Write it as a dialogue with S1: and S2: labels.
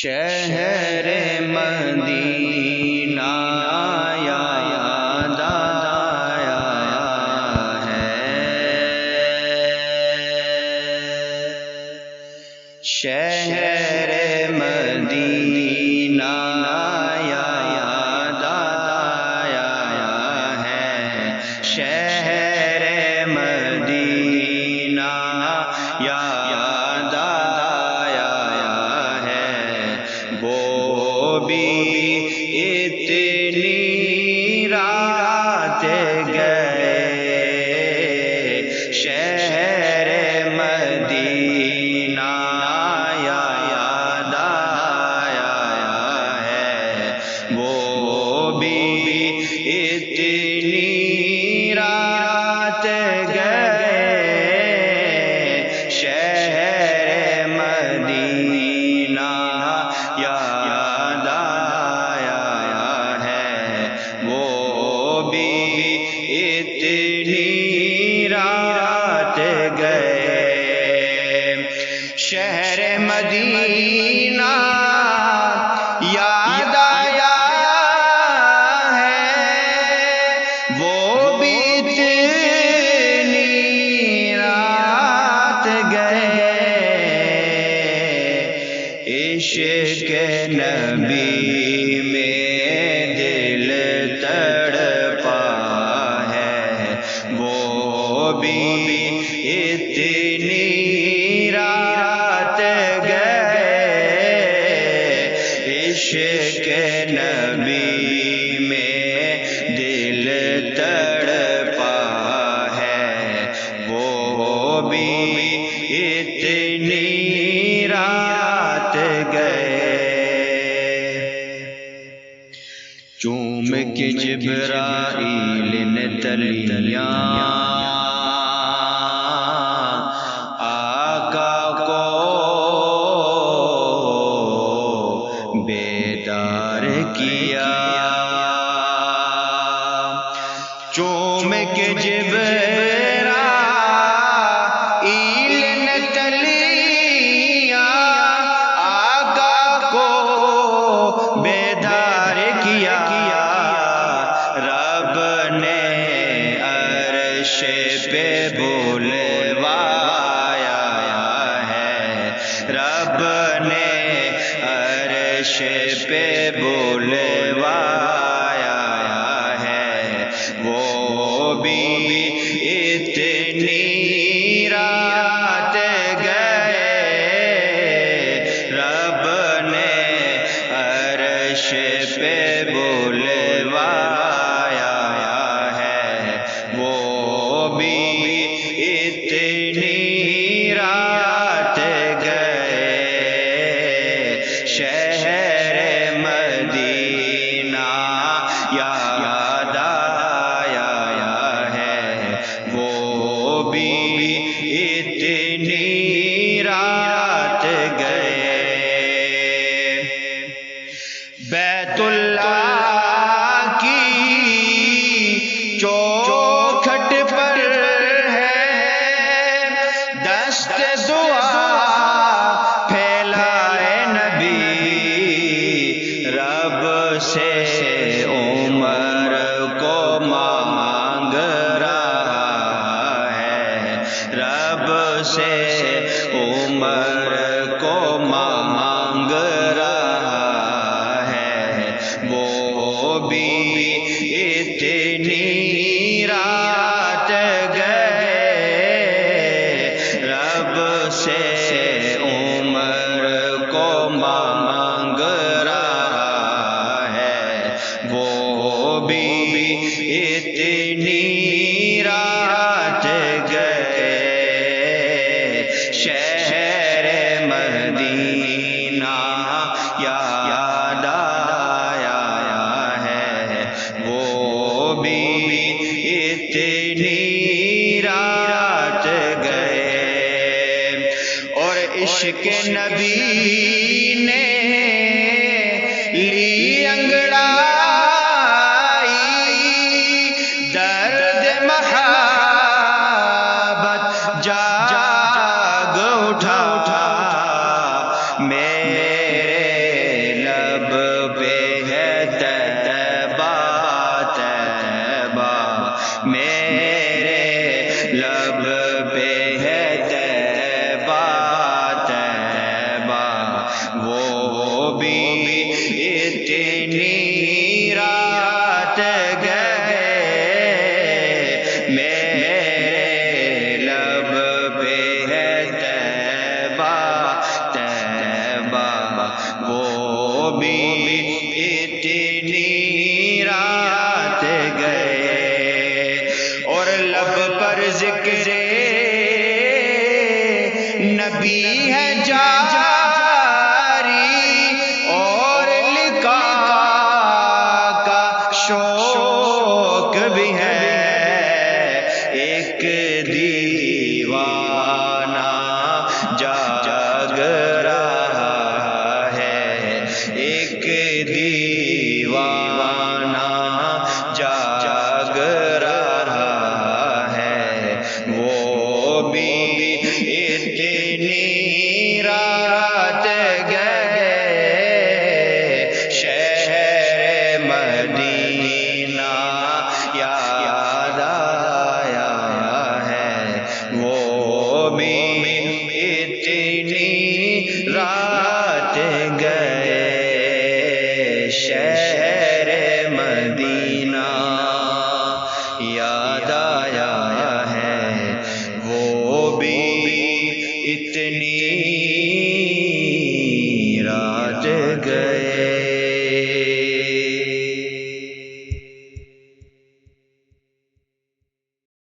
S1: شہر مدینہ یاد آیا ہے، شہر مدینہ یاد آیا ہے، شہر مدینہ یاد آیا ہے، وہ بھی اتنی رات گئے، شہر مدینہ یاد آیا ہے، وہ بھی اتنی رات گئے، شہر مدینہ یاد آیا ہے، وہ بھی اتنی رات گئے، شہر مدینہ یاد آیا ہے، وہ بھی اتنی رات گئے، عشق نبی میں دل تڑپا ہے، وہ بھی اتنی رات گئے، عشق نبی میں دل تڑپا ہے، وہ بھی اتنی رات گئے، چوم کے جبرائیل نے تلیاں آقا کو بیدار کیا، چوم کے جبرائیل نے تلیاں آقا کو بیدار کیا، رب نے عرش پہ بلوایا ہے، رب نے عرش پہ بلوایا ہے، وہ بھی اتنی رات گئے، رب نے عرش پہ بلوایا ہے، وہ بھی اتنی رات گئے، شہر مدینہ یاد آیا ہے، وہ بھی اتنی رات گئے، بیت اللہ کی چوکھٹ پر ہے دست دعا پھیلائے نبی، رب سے عمر کو مانگ رہا ہے، رب سے عمر کو مانگ رہا ہے، وہ بھی اتنی رات گئے، رب سے عمر کو مانگ رہا ہے، وہ بھی اتنی رات گئے، شہر مدینہ یاد آیا ہے، وہ بھی اتنی رات گئے، اور عشق نبی نے لی انگڑائی، درد محبت جاگ اٹھا، میرے ذکر نبی ہے جاری اور لقاء کا شوق بھی ہے ایک دیوانہ جاگ رہا ہے ایک دیوانہ جاگ رہا ہے وہ بھی اتنی رات گئے شہر مدینہ یاد آیا ہے وہ بھی اتنی رات گئے شہر مدینہ یاد آیا